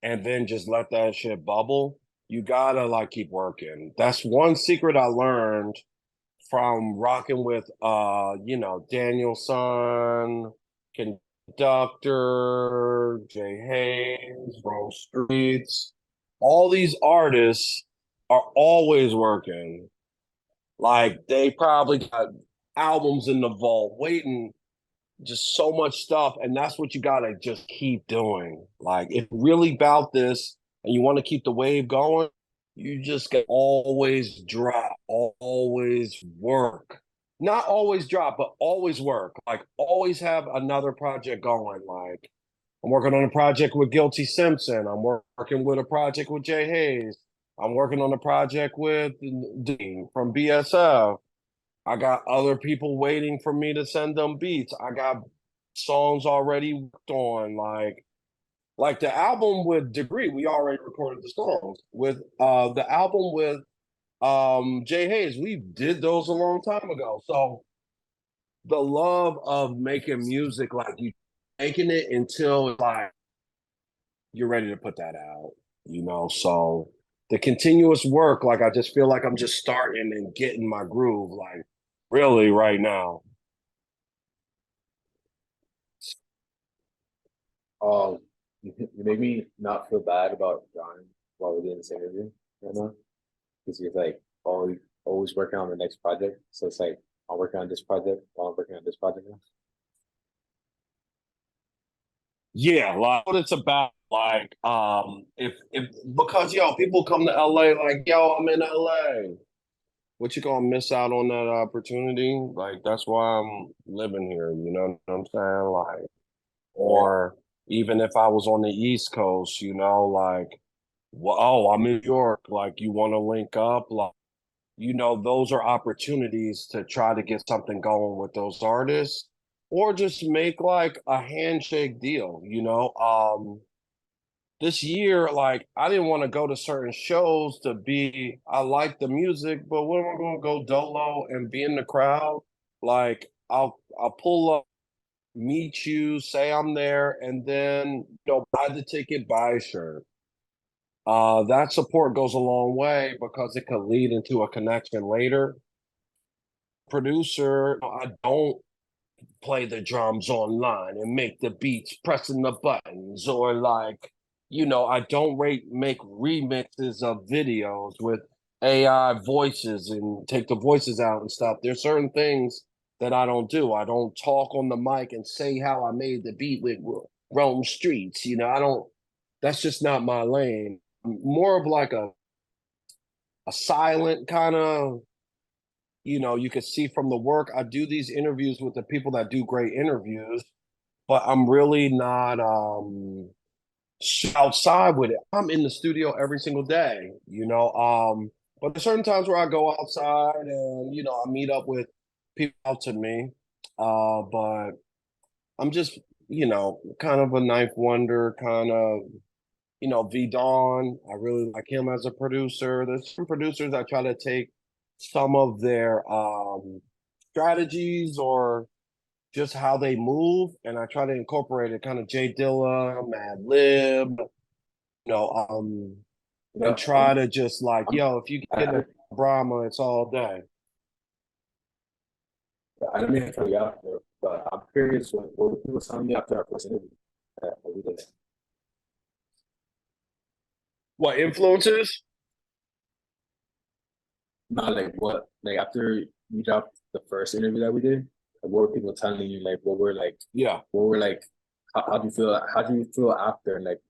and then just let that shit bubble. You gotta like keep working. That's one secret I learned from rocking with Danielson, Conductor, Jay Hayes, Rose Streets. All these artists are always working. Like they probably got albums in the vault waiting, just so much stuff, and that's what you gotta just keep doing. Like if you're really about this and you want to keep the wave going, you just got always drop, always work. not always drop, but always work. Like always have another project going. Like I'm working on a project with Guilty Simpson. I'm working with a project with Jay Hayes. I'm working on a project with Dean from BSF. I got other people waiting for me to send them beats. I got songs already worked on. Like the album with Degree, we already recorded the songs. With the album with Jay Hayes, we did those a long time ago. So the love of making music, like you making it until like you're ready to put that out, you know. So the continuous work, like I just feel like I'm just starting and getting my groove, like really right now. Um, you make me not feel bad about John while we're doing this interview right now, because you're like always working on the next project. So it's like I'm working on this project while I'm working on this project now. Yeah, like what it's about. Like, if because yo, people come to LA like, yo, I'm in LA. What you gonna miss out on that opportunity? Like, that's why I'm living here, you know what I'm saying? Like, Yeah. or even if I was on the East Coast, you know, like, well, oh, I'm in New York, like you want to link up, like, you know, those are opportunities to try to get something going with those artists, or just make like a handshake deal, you know. This year, like I didn't want to go to certain shows to be I like the music, but when am I gonna go dolo and be in the crowd? Like I'll pull up, meet you, say I'm there, and then buy the ticket, buy a shirt. That support goes a long way because it could lead into a connection later. Producer, I don't play the drums online and make the beats pressing the buttons or like I don't make remixes of videos with AI voices and take the voices out and stuff. There's certain things that I don't do. I don't talk on the mic and say how I made the beat with Rome Streets. I don't, that's just not my lane. More of like a silent kind of, you could see from the work. I do these interviews with the people that do great interviews, but I'm really not outside with it. I'm in the studio every single day, but there's certain times where I go outside and I meet up with people out to me. But I'm just, kind of a ninth wonder, kind of, V Dawn. I really like him as a producer. There's some producers I try to take some of their strategies or just how they move, and I try to incorporate it. Kind of Jay Dilla, Mad Lib, you know, um, You and know, try to just like, I'm yo, if you I, get I, a Brahma, it's all day. I don't mean to throw you out there, but I'm curious what were people telling you after our first interview that we did? What influences? Not like what like after you dropped the first interview that we did, like, what were people telling you? Like Yeah. what were like how do you feel? How do you feel after? Like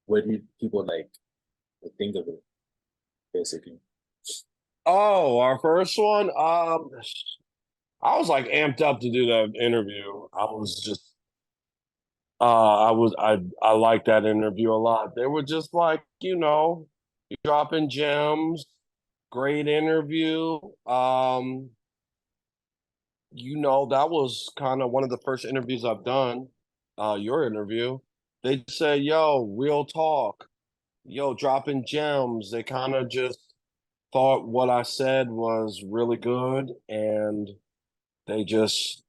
what did people like think of it basically? Oh, our first one. I was like amped up to do that interview. I was just I liked that interview a lot. They were just like, dropping gems, great interview. That was kind of one of the first interviews I've done, your interview. They said, yo, real talk, yo, dropping gems. They kind of just thought what I said was really good and they just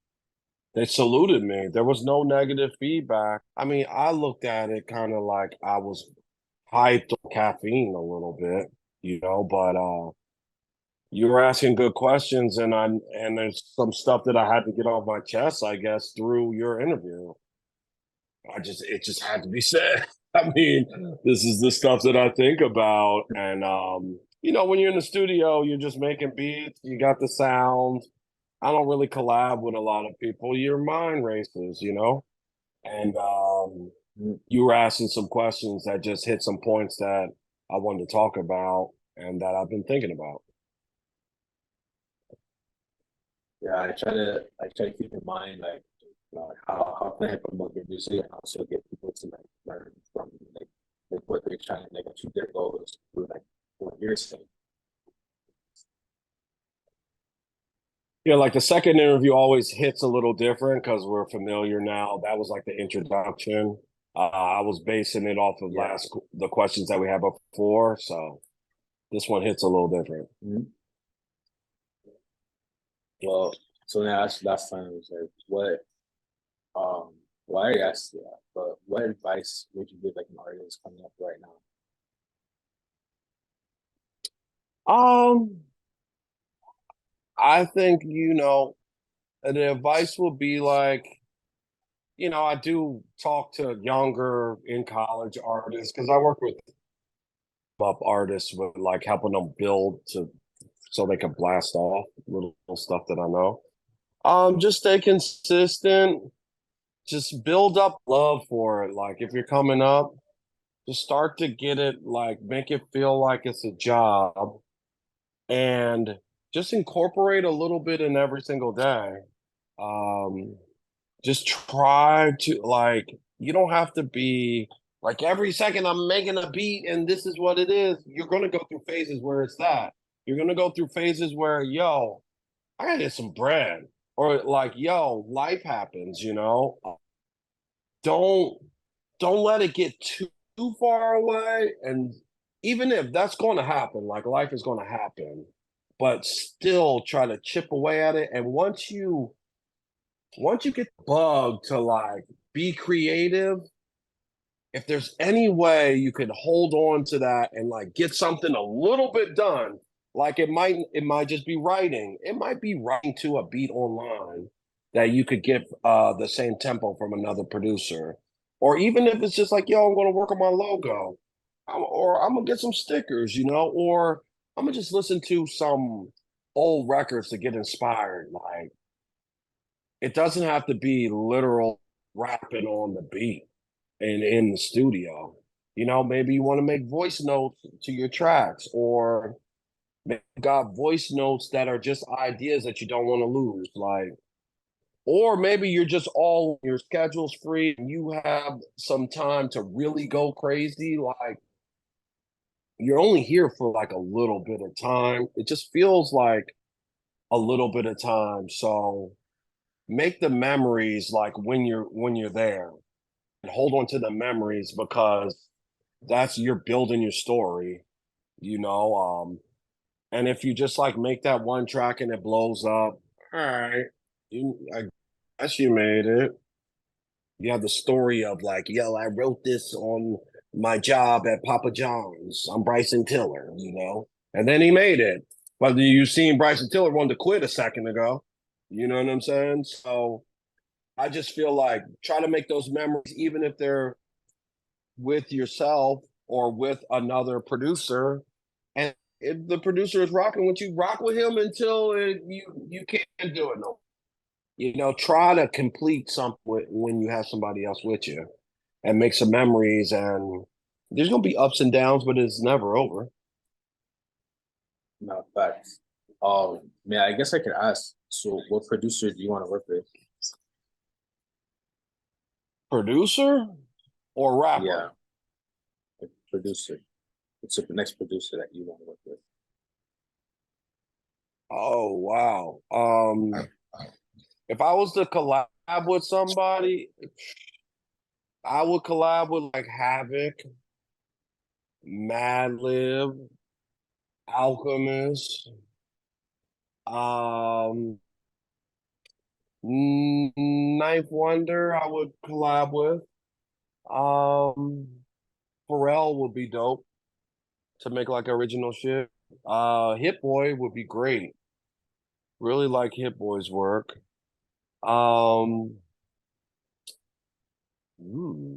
they saluted me. There was no negative feedback. I mean, I looked at it kind of like I was hyped on caffeine a little bit, but you were asking good questions and there's some stuff that I had to get off my chest, I guess, through your interview. It just had to be said. I mean, this is the stuff that I think about. And when you're in the studio, you're just making beats, you got the sound. I don't really collab with a lot of people. Your mind races. And you were asking some questions that just hit some points that I wanted to talk about and that I've been thinking about. Yeah, I try to keep in mind like, like how can I promote your music and also get people to like learn from like what they're trying to like achieve their goals through like what you're saying. Yeah, like the second interview always hits a little different because we're familiar now. That was like the introduction. I was basing it off of Yeah. the questions that we had before, so this one hits a little different. Mhm. Well, so now that's last time was like um well I already asked you that, but what advice would you give like an artist coming up right now? Um, I think the advice would be like, I do talk to younger in college artists because I work with up artists with like helping them build to so they can blast off little stuff that I know. Just stay consistent. Just build up love for it. Like if you're coming up, just start to get it, like make it feel like it's a job and just incorporate a little bit in every single day. Um, just try to like, you don't have to be like every second I'm making a beat and this is what it is. You're gonna go through phases where it's that. You're gonna go through phases where, yo, I gotta get some bread. Or like, yo, life happens. Don't don't let it get too far away. And even if that's going to happen, like life is going to happen, but still try to chip away at it. And once you get the bug to like be creative, if there's any way you could hold on to that and like get something a little bit done, like it might just be writing. It might be writing to a beat online that you could get the same tempo from another producer. Or even if it's just like, yo, I'm gonna work on my logo. Or I'm gonna get some stickers, or I'm gonna just listen to some old records to get inspired. Like it doesn't have to be literal rapping on the beat in the studio. Maybe you want to make voice notes to your tracks, or maybe you got voice notes that are just ideas that you don't want to lose. Like, or maybe you're just all your schedule's free and you have some time to really go crazy. Like, you're only here for like a little bit of time. It just feels like a little bit of time. So make the memories like when you're there and hold on to the memories because that's you're building your story, you know. And if you just like make that one track and it blows up, all right, I guess you made it. You have the story of like, yo, I wrote this on my job at Papa John's. I'm Bryson Tiller. And then he made it. But you seen Bryson Tiller wanted to quit a second ago. You know what I'm saying? So I just feel like try to make those memories, even if they're with yourself or with another producer. And if the producer is rocking with you, rock with him until you can't do it no. Try to complete something when you have somebody else with you and make some memories. And there's gonna be ups and downs, but it's never over. No facts. Man, I guess I could ask. So, what producer do you want to work with? Producer or Yeah, rapper? like producer. What's the next producer that you want to work with? Oh wow. If I was to collab with somebody, I would collab with like Havoc, Madlib, Alchemist, um, Ninth Wonder. I would collab with. Um, Pharrell would be dope to make like original shit. Hit Boy would be great. Really like Hit Boy's work. Um,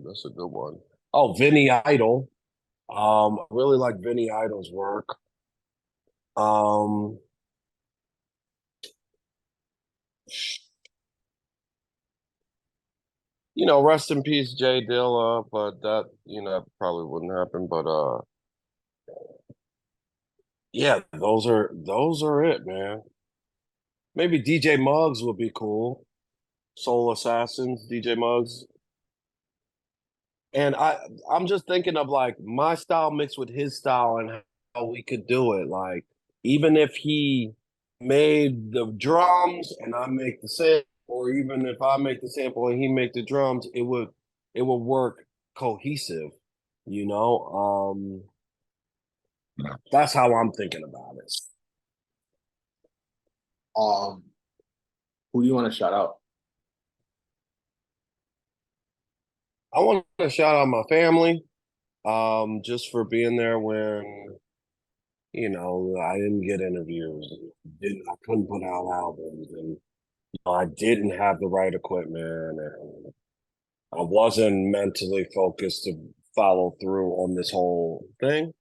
that's a good one. Oh, Vinny Idol. I really like Vinny Idol's work. Um, rest in peace, Jay Dilla, but that probably wouldn't happen. But yeah, those are it, man. Maybe DJ Muggs would be cool. Soul Assassins, DJ Muggs. And I'm just thinking of like my style mixed with his style and how we could do it. Like even if he made the drums and I make the sample, or even if I make the sample and he make the drums, it would work cohesive, you know? That's how I'm thinking about it. Um, who do you want to shout out? I want to shout out my family, just for being there when I didn't get interviews, I couldn't put out albums, and I didn't have the right equipment, and I wasn't mentally focused to follow through on this whole thing.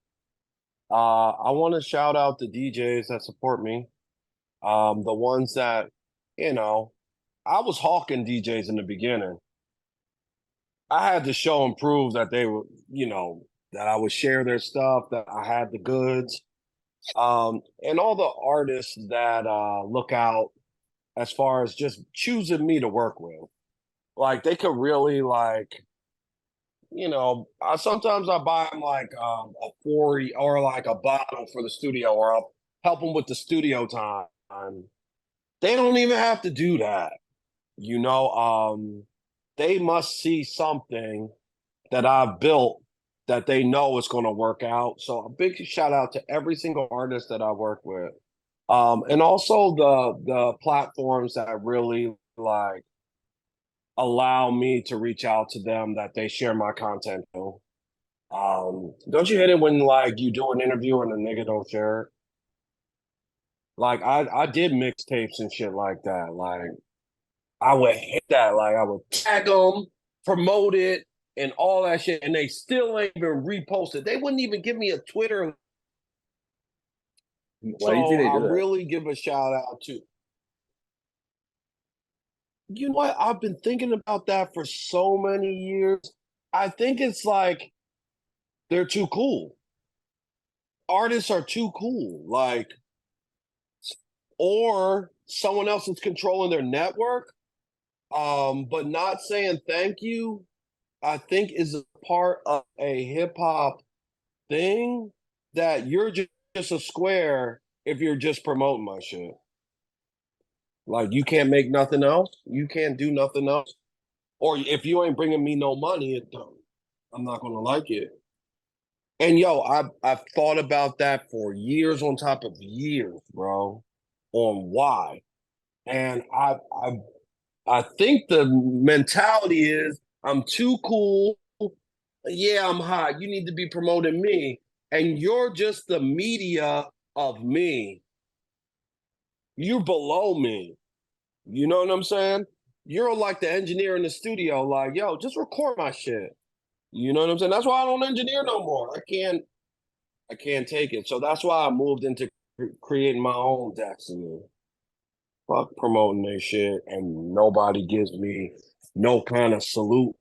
I want to shout out the DJs that support me, the ones that, you know, I was hawking DJs in the beginning. I had to show and prove that they were, that I would share their stuff, that I had the goods. And all the artists that look out as far as just choosing me to work with. Like they could really sometimes I buy them like a 40 or like a bottle for the studio, or I'll help them with the studio time. They don't even have to do that. You know, they must see something that I've built that they know is going to work out. So a big shout out to every single artist that I work with. And also the platforms that really like allow me to reach out to them, that they share my content to. Don't you hate it when like you do an interview and a nigga don't share it? Like I did mixtapes and shit like that. Like I would hate that. Like I would tag them, promote it, and all that shit, and they still ain't even reposted. They wouldn't even give me a Twitter. Why do you think So they I do that? really give a shout out to, you know what? I've been thinking about that for so many years. I think it's like they're too cool. Artists are too cool. Like, or someone else is controlling their network, but not saying thank you, I think is a part of a hip hop thing, that you're just a square if you're just promoting my shit. Like you can't make nothing else. You can't do nothing else. Or if you ain't bringing me no money, I'm not gonna like it. And yo, I've thought about that for years on top of years, bro, on why. And I think the mentality is I'm too cool. Yeah, I'm hot. You need to be promoting me. And you're just the media of me. You're below me. You know what I'm saying? You're like the engineer in the studio, like, yo, just record my shit. You know what I'm saying? That's why I don't engineer no more. I can't take it. So that's why I moved into creating my own destiny. Fuck promoting their shit, and nobody gives me no kind of salute,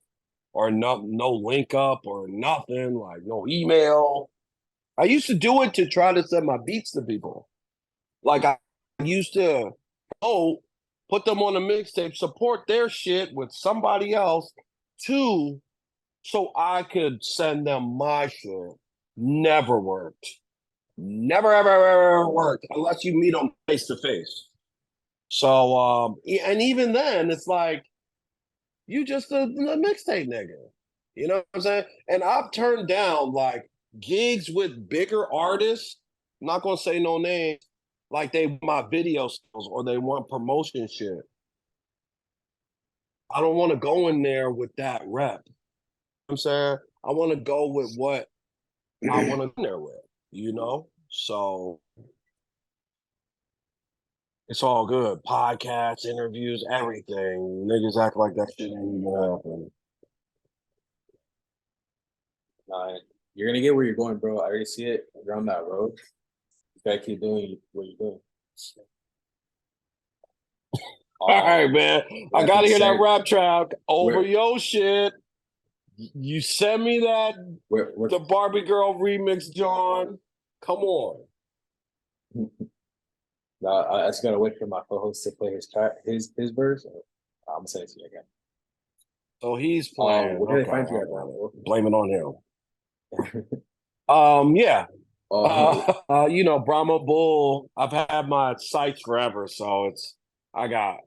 or no link up or nothing, like no email. I used to do it to try to send my beats to people. Like I used to, oh, put them on a mixtape, support their shit with somebody else too, so I could send them my shit. Never worked. Never, ever, ever worked unless you meet them face to face. So, and even then, it's like you just a mixtape nigga. You know what I'm saying? And I've turned down like gigs with bigger artists. I'm not gonna say no names. Like they want my video skills or they want promotion shit. I don't want to go in there with that rep. You know what I'm saying, I want to go with what I want to go in there with. You know, so it's all good. Podcasts, interviews, everything. Niggas act like that shit ain't even happen. Uh, you're gonna get where you're going, bro. I already see it. You're on that road. You gotta keep doing what you're doing. All right, Um, man. with I that being gotta hear that said, rap track over we're your shit. You send me that we're the Barbie Girl remix, John. Come on. I just gotta wait for my co-host to play his verse. I'm gonna send it to you again. So he's playing. Where can they Okay, find I you at, got it. bro? Blame it on him. Yeah. Oh, You know, Bhramabull. I've had my sites forever, so I got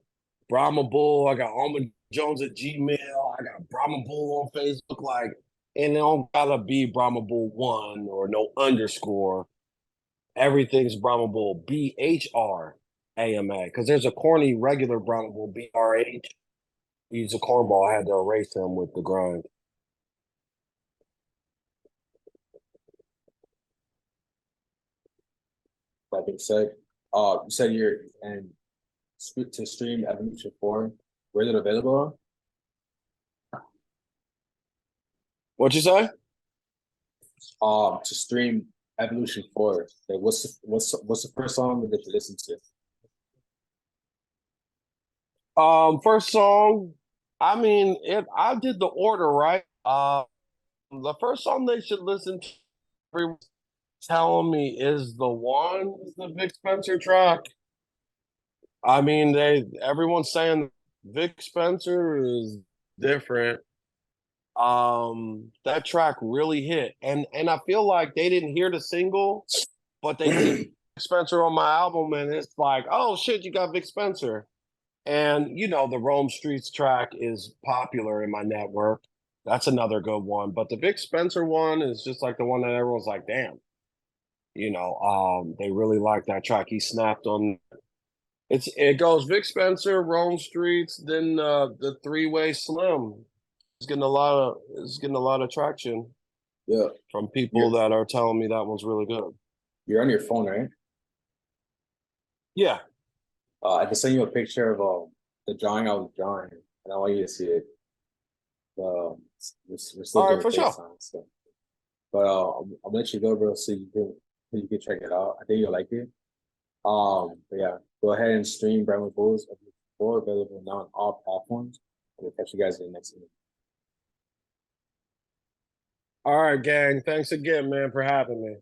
Bhramabull. I got Almond Jones at Gmail. I got Bhramabull on Facebook. Like, and it don't gotta be Bhramabull one or no underscore. Everything's Bhramabull. BHRAMA. Because there's a corny regular Bhramabull BRH. He's a cornball. I had to erase him with the grind. that being said, you said you're and to stream Evolution 4. Where is it available? What'd you say? To stream Evolution 4. Like, what's the first song that you listen to? First song. I mean, if I did the order right, the first song they should listen to, everyone's telling me is the one is the Vic Spencer track. I mean, everyone's saying Vic Spencer is different. That track really hit, and I feel like they didn't hear the single, but they see Vic Spencer on my album, and it's like, oh shit, you got Vic Spencer. And you know, the Rome Streets track is popular in my network. That's another good one. But the Vic Spencer one is just like the one that everyone's like, damn, you know, they really like that track. He snapped on it goes Vic Spencer, Rome Streets, then the three-way Slim. It's getting a lot of traction Yeah, from people you're that are telling me that one's really good. you're on your phone, right? Yeah. I can send you a picture of the drawing I was drawing, and I want you to see it. We're still All right, doing for sure. FaceTime stuff, but I'll let you go, bro, so you can check it out. I think you'll like it. But yeah, go ahead and stream Bhramabull's before available now on all platforms. We'll catch you guys in the next video. All right, gang. Thanks again, man, for having me.